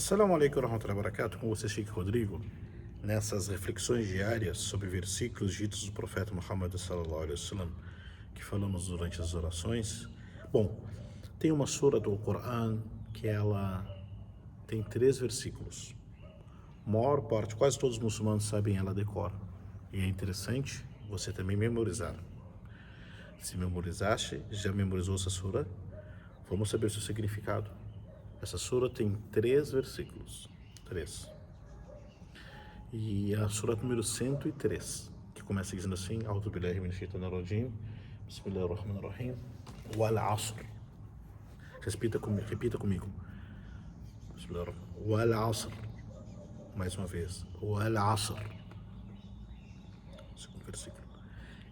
Assalamu alaikum warahmatullahi wabarakatuh, com você, Sheikh Rodrigo, nessas reflexões diárias sobre versículos ditos do profeta Muhammad sallallahu alaihi wasallam, que falamos durante as orações. Bom, tem uma sura do Coran que ela tem 3 versículos. A maior parte, quase todos os muçulmanos sabem ela decora. E é interessante você também memorizar. Se memorizaste, já memorizou essa sura, vamos saber seu significado. Essa sura tem 3 versículos. 3. E a sura número 103, que começa dizendo assim: A'udhu billahi minash shaitanir rajim, Bismillahirrahmanirrahim, Wal Asr. Repita comigo. Wal Asr. Mais uma vez. Wal Asr. Segundo versículo.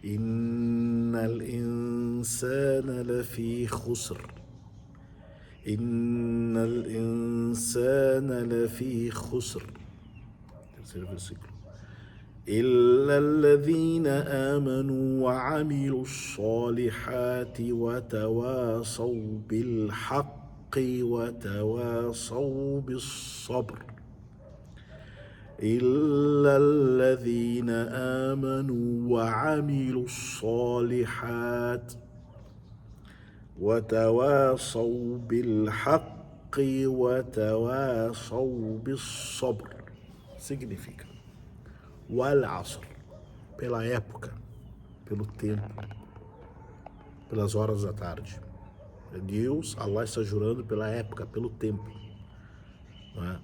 Innal insana lafi khusr. Innal insana lafi khusr. Terceiro versículo. إلا الذين آمنوا وعملوا الصالحات وتواصوا بالحق وتواصوا بالصبر. إلا الذين آمنوا وعملوا الصالحات وتواصوا بالحق وتواصوا بالصبر. Significa Wal Asr, pela época, pelo tempo, pelas horas da tarde. Deus, Allah está jurando pela época, pelo tempo, não é?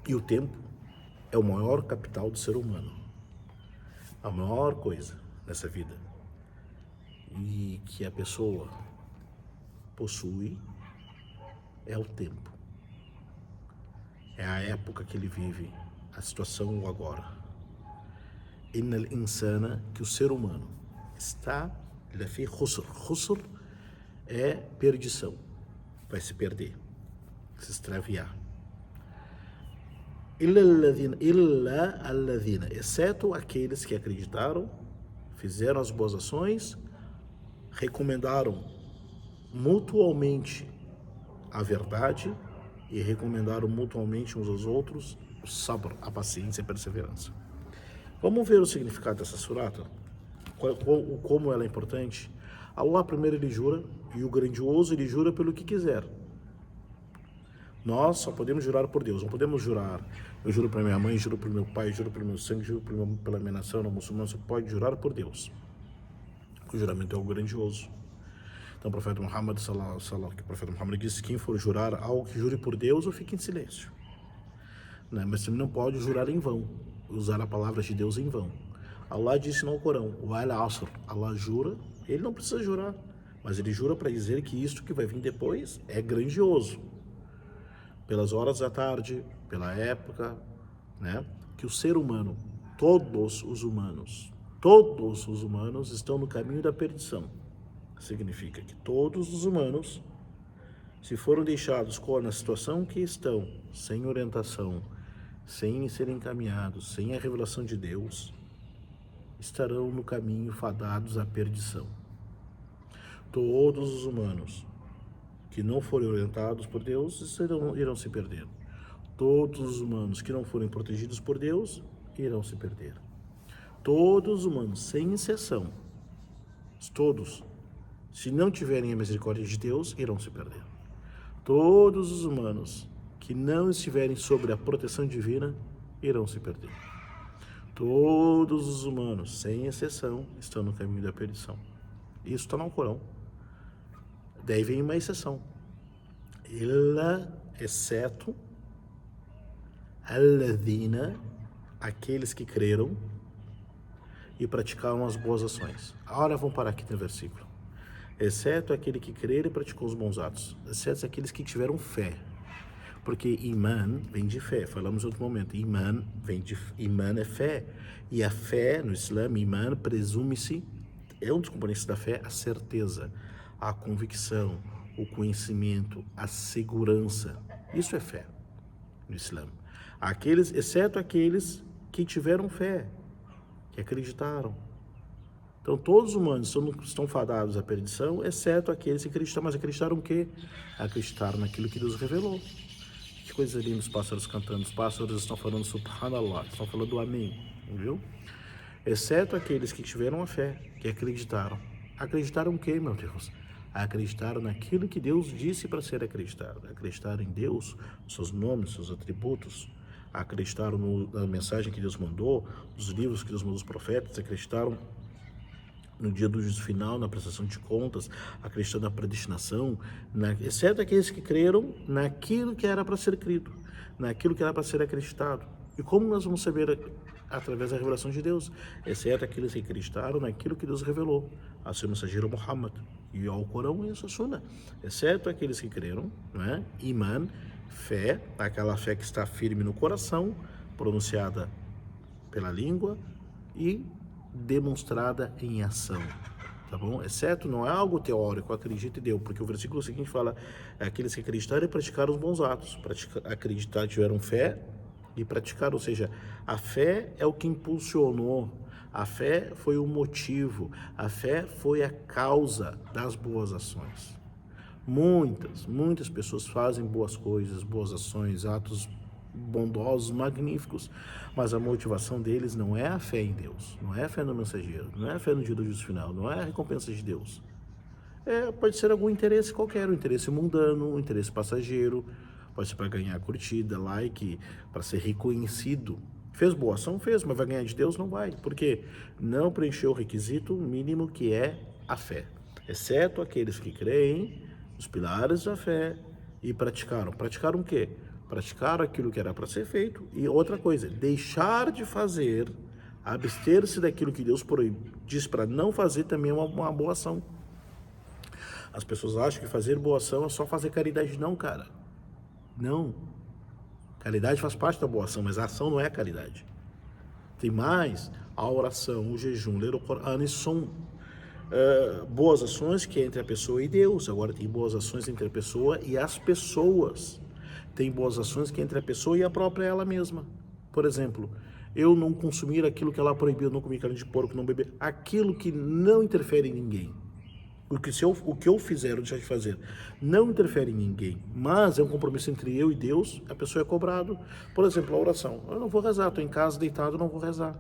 E o tempo é o maior capital do ser humano, a maior coisa nessa vida, e que a pessoa possui é o tempo, é a época que ele vive, a situação agora. Innal insana, que o ser humano está lafi khusr. Khusr é perdição, vai se perder, se extraviar. Illa alladhina, exceto aqueles que acreditaram, fizeram as boas ações, recomendaram mutuamente a verdade e recomendaram mutuamente uns aos outros o sabr, a paciência e a perseverança. Vamos ver o significado dessa surata, como ela é importante. Allah primeiro ele jura, e o grandioso ele jura pelo que quiser. Nós só podemos jurar por Deus, não podemos jurar, eu juro para minha mãe, juro para meu pai, juro pelo meu sangue, juro pela minha nação. No muçulmano só pode jurar por Deus. O juramento é o grandioso. Então o profeta Muhammad sallallahu alaihi wasallam, que o profeta Muhammad disse: quem for jurar algo, que jure por Deus ou fique em silêncio. Mas você não pode jurar em vão, usar a palavra de Deus em vão. Allah disse no Corão: Wal Asr. Allah jura, ele não precisa jurar, mas ele jura para dizer que isto que vai vir depois é grandioso. Pelas horas da tarde, pela época, que o ser humano, todos os humanos estão no caminho da perdição. Significa que todos os humanos, se foram deixados na situação que estão, sem orientação, sem serem encaminhados, sem a revelação de Deus, estarão no caminho fadados à perdição. Todos os humanos que não forem orientados por Deus irão se perder. Todos os humanos que não forem protegidos por Deus irão se perder. Todos os humanos, sem exceção, todos, se não tiverem a misericórdia de Deus, irão se perder. Todos os humanos que não estiverem sob a proteção divina irão se perder. Todos os humanos, sem exceção, estão no caminho da perdição. Isso está no Corão. Daí vem uma exceção. Illa, exceto, alladhina, aqueles que creram e praticaram as boas ações. Agora vamos parar aqui no versículo. Exceto aquele que crer e praticou os bons atos. Exceto aqueles que tiveram fé. Porque iman vem de fé, falamos em outro momento. Iman é fé. E a fé no Islã, iman, presume-se, é um dos componentes da fé, a certeza, a convicção, o conhecimento, a segurança. Isso é fé no Islã. Exceto aqueles que tiveram fé, que acreditaram. Então todos os humanos estão fadados à perdição, exceto aqueles que acreditaram. Mas acreditaram o quê? Acreditaram naquilo que Deus revelou. Que coisa linda, os pássaros cantando, os pássaros estão falando Subhanallah, estão falando Amém, viu? Exceto aqueles que tiveram a fé, que acreditaram. Acreditaram o quê, meu Deus? Acreditaram naquilo que Deus disse para ser acreditado. Acreditaram em Deus, seus nomes, seus atributos. Acreditaram na mensagem que Deus mandou, nos livros que Deus mandou aos profetas. Acreditaram no dia do juízo final, na prestação de contas, acreditando na predestinação, exceto aqueles que creram naquilo que era para ser crido, naquilo que era para ser acreditado. E como nós vamos saber através da revelação de Deus? Exceto aqueles que acreditaram naquilo que Deus revelou a seu mensageiro Muhammad, e ao Corão e a sua Sunna. Exceto aqueles que creram, né? Iman, fé, aquela fé que está firme no coração, pronunciada pela língua e demonstrada em ação, tá bom? Exceto, não é algo teórico, acredita e deu, porque o versículo seguinte fala, aqueles que acreditaram e praticaram os bons atos, acreditar, tiveram fé e praticaram, ou seja, a fé é o que impulsionou, a fé foi o motivo, a fé foi a causa das boas ações. Muitas pessoas fazem boas coisas, boas ações, atos bondosos, magníficos, mas a motivação deles não é a fé em Deus, não é a fé no mensageiro, não é a fé no dia do juízo final, não é a recompensa de Deus. Pode ser algum interesse qualquer, um interesse mundano, um interesse passageiro, pode ser para ganhar curtida, like, para ser reconhecido. Fez boa ação? Fez, mas vai ganhar de Deus? Não vai, porque não preencheu o requisito mínimo que é a fé, exceto aqueles que creem os pilares da fé e praticaram. Praticaram o quê? Praticaram aquilo que era para ser feito. E outra coisa, deixar de fazer, abster-se daquilo que Deus diz para não fazer também é uma boa ação. As pessoas acham que fazer boa ação é só fazer caridade. Não, cara. Não. Caridade faz parte da boa ação, mas a ação não é caridade. Tem mais, a oração, o jejum, ler o Corão, isso são boas ações que é entre a pessoa e Deus. Agora tem boas ações entre a pessoa e as pessoas. Tem boas ações que é entre a pessoa e a própria ela mesma. Por exemplo, eu não consumir aquilo que ela proibiu, não comer carne de porco, não beber, aquilo que não interfere em ninguém. O que eu fizer ou deixar de fazer não interfere em ninguém, mas é um compromisso entre eu e Deus, a pessoa é cobrado. Por exemplo, a oração. Eu não vou rezar, estou em casa deitado, não vou rezar.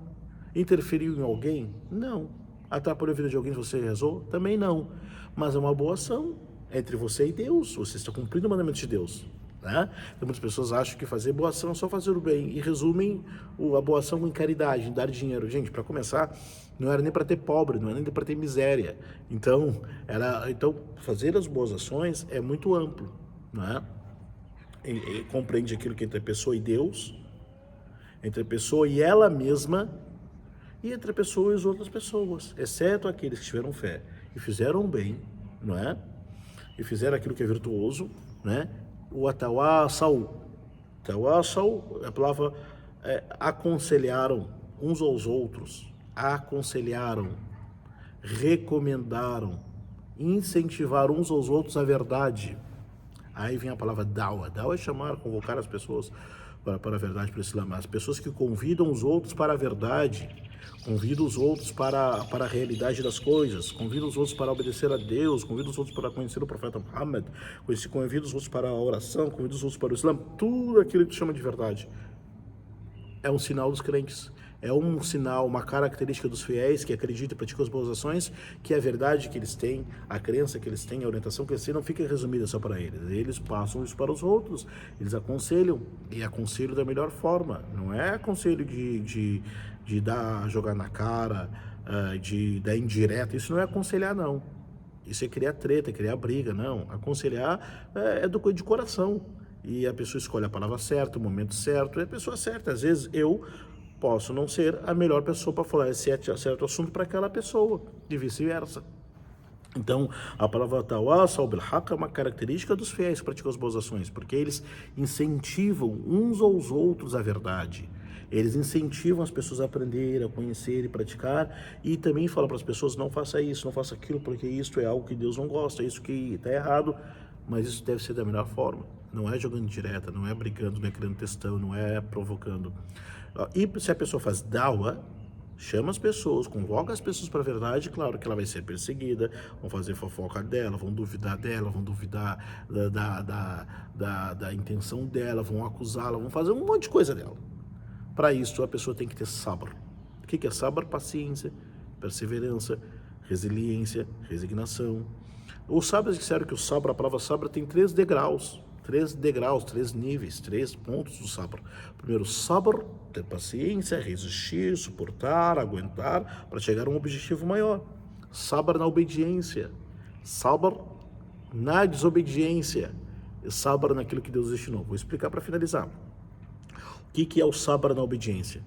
Interferiu em alguém? Não. Atrapalhou a vida de alguém se você rezou? Também não. Mas é uma boa ação entre você e Deus. Você está cumprindo o mandamento de Deus. Né? Então, muitas pessoas acham que fazer boa ação é só fazer o bem e resumem a boa ação em caridade, em dar dinheiro. Gente, para começar, não era nem para ter pobre, não era nem para ter miséria. Então, fazer as boas ações é muito amplo, né? E compreende aquilo que é entre a pessoa e Deus, entre a pessoa e ela mesma e entre a pessoa e as outras pessoas, exceto aqueles que tiveram fé e fizeram o bem, não é? E fizeram aquilo que é virtuoso, né? O atawassau, a palavra aconselharam uns aos outros, aconselharam, recomendaram, incentivaram uns aos outros a verdade. Aí vem a palavra dawa. Dawa é chamar, convocar as pessoas para a verdade, para o Islã. As pessoas que convidam os outros para a verdade, convidam os outros para a realidade das coisas, convidam os outros para obedecer a Deus, convidam os outros para conhecer o profeta Muhammad, convidam os outros para a oração, convidam os outros para o Islã. Tudo aquilo que chama de verdade é um sinal dos crentes. É um sinal, uma característica dos fiéis que acreditam e praticam as boas ações, que a verdade que eles têm, a crença que eles têm, a orientação que eles têm, não fica resumida só para eles. Eles passam isso para os outros, eles aconselham, e aconselham da melhor forma. Não é aconselho de jogar na cara, de dar indireta. Isso não é aconselhar, não. Isso é criar treta, criar briga, não. Aconselhar é de coração. E a pessoa escolhe a palavra certa, o momento certo, é a pessoa certa. Às vezes eu posso não ser a melhor pessoa para falar esse certo assunto para aquela pessoa, e vice-versa. Então, a palavra tawassau bil haqq é uma característica dos fiéis que praticam as boas ações, porque eles incentivam uns aos outros a verdade. Eles incentivam as pessoas a aprender, a conhecer e praticar, e também falam para as pessoas, não faça isso, não faça aquilo, porque isso é algo que Deus não gosta, isso que está errado, mas isso deve ser da melhor forma. Não é jogando direta, não é brigando, não é criando textão, não é provocando. E se a pessoa faz dawa, chama as pessoas, convoca as pessoas para a verdade, claro que ela vai ser perseguida, vão fazer fofoca dela, vão duvidar da intenção dela, vão acusá-la, vão fazer um monte de coisa dela. Para isso, a pessoa tem que ter sabr. O que é sabr? Paciência, perseverança, resiliência, resignação. Os sábios disseram que o sabr, a palavra sabr, tem 3 degraus, 3 níveis, 3 pontos do sabr. Primeiro, sabr, ter paciência, resistir, suportar, aguentar, para chegar a um objetivo maior. Sabr na obediência, sabr na desobediência, e sabr naquilo que Deus destinou. Vou explicar para finalizar. O que é o sabr na obediência?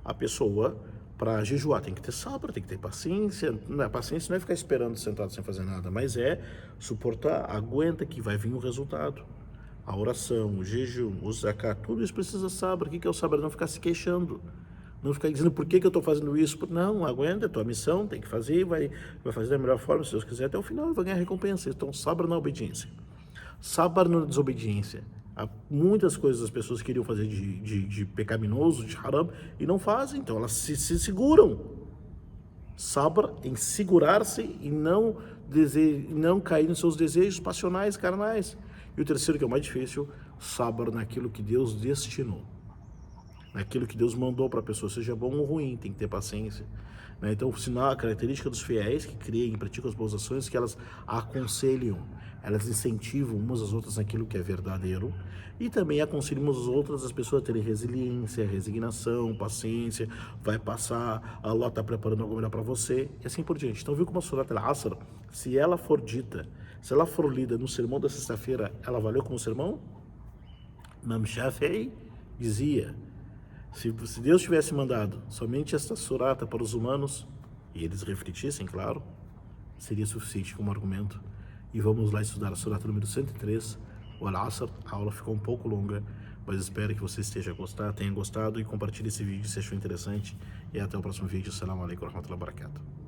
A pessoa, para jejuar, tem que ter sabr, tem que ter paciência. A paciência não é ficar esperando sentado sem fazer nada, mas é suportar, aguenta que vai vir o resultado. A oração, o jejum, o zakat, tudo isso precisa sabr. O que é o sabr? Não ficar se queixando. Não ficar dizendo por que eu estou fazendo isso. Não, aguenta, é tua missão, tem que fazer, vai fazer da melhor forma, se Deus quiser, até o final e vai ganhar recompensa. Então, sabr na obediência. Sabr na desobediência. Há muitas coisas as pessoas queriam fazer de pecaminoso, de haram, e não fazem, então elas se seguram. Sabr em segurar-se e não cair nos seus desejos passionais, carnais. E o terceiro, que é o mais difícil, sabr naquilo que Deus destinou. Naquilo que Deus mandou para a pessoa, seja bom ou ruim, tem que ter paciência. Então, o sinal, a característica dos fiéis que criam e praticam as boas ações, que elas aconselham, elas incentivam umas às outras naquilo que é verdadeiro, e também aconselham umas às outras as pessoas a terem resiliência, resignação, paciência, vai passar, Allah está preparando algo melhor para você, e assim por diante. Então, viu como a Surat al-Asr, se ela for dita, se ela for lida no sermão da sexta-feira, ela valeu como sermão? Imam Shafi'i dizia, se Deus tivesse mandado somente esta surata para os humanos, e eles refletissem, claro, seria suficiente como argumento. E vamos lá estudar a surata número 103, o Al-Asr. A aula ficou um pouco longa, mas espero que você tenha gostado e compartilhe esse vídeo se achou interessante. E até o próximo vídeo. Assalamu alaikum wa rahmatullahi wa barakatuh.